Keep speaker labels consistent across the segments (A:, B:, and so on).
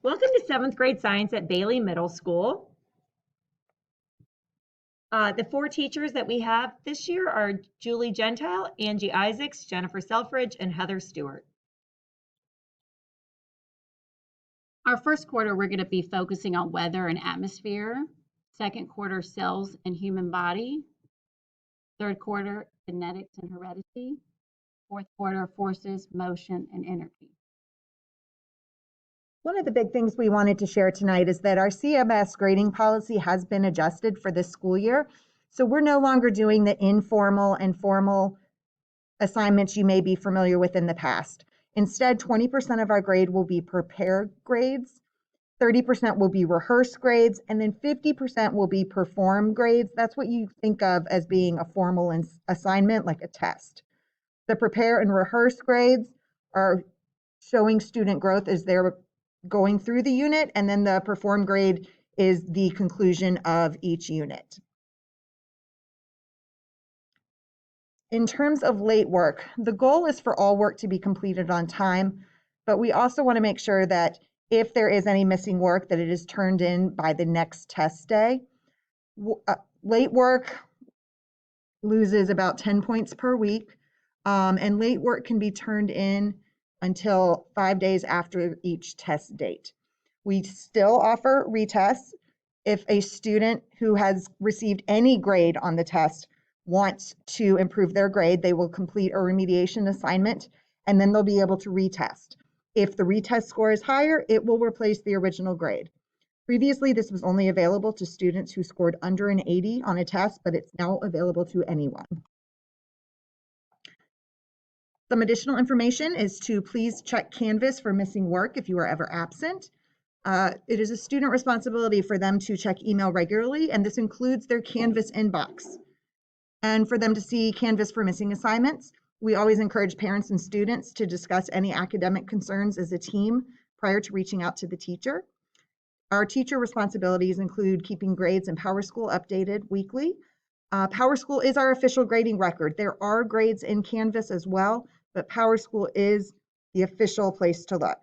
A: Welcome to 7th grade science at Bailey Middle School. The 4 teachers that we have this year are Julie Gentile, Angie Isaacs, Jennifer Selfridge, and Heather Stewart.
B: Our first quarter, we're going to be focusing on weather and atmosphere. Second quarter, cells and human body. Third quarter, genetics and heredity. Fourth quarter, forces, motion, and energy.
C: One of the big things we wanted to share tonight is that our CMS grading policy has been adjusted for this school year. So we're no longer doing the informal and formal assignments you may be familiar with in the past. Instead, 20% of our grade will be prepared grades, 30% will be rehearsed grades, and then 50% will be perform grades. That's what you think of as being a formal assignment, like a test. The prepare and rehearse grades are showing student growth as they're going through the unit, and then the perform grade is the conclusion of each unit. In terms of late work, the goal is for all work to be completed on time, but we also want to make sure that if there is any missing work, that it is turned in by the next test day. Late work loses about 10 points per week, and late work can be turned in until 5 days after each test date. We still offer retests. If a student who has received any grade on the test wants to improve their grade, they will complete a remediation assignment, and then they'll be able to retest. If the retest score is higher, it will replace the original grade. Previously, this was only available to students who scored under an 80 on a test, but it's now available to anyone. Some additional information is to please check Canvas for missing work if you are ever absent. It is a student responsibility for them to check email regularly, and this includes their Canvas inbox. And for them to see Canvas for missing assignments, we always encourage parents and students to discuss any academic concerns as a team prior to reaching out to the teacher. Our teacher responsibilities include keeping grades in PowerSchool updated weekly. PowerSchool is our official grading record. There are grades in Canvas as well, but PowerSchool is the official place to look.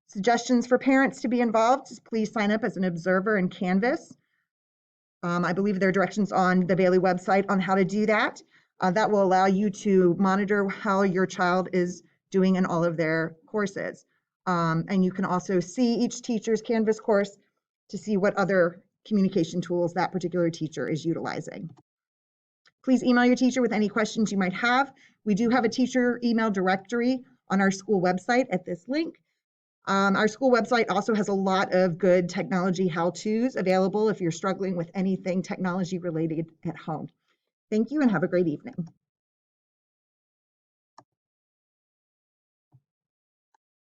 C: Suggestions for parents to be involved, please sign up as an observer in Canvas. I believe there are directions on the Bailey website on how to do that. That will allow you to monitor how your child is doing in all of their courses. And you can also see each teacher's Canvas course to see what other communication tools that particular teacher is utilizing. Please email your teacher with any questions you might have. We do have a teacher email directory on our school website at this link. Our school website also has a lot of good technology how-tos available if you're struggling with anything technology related at home. Thank you and have a great evening.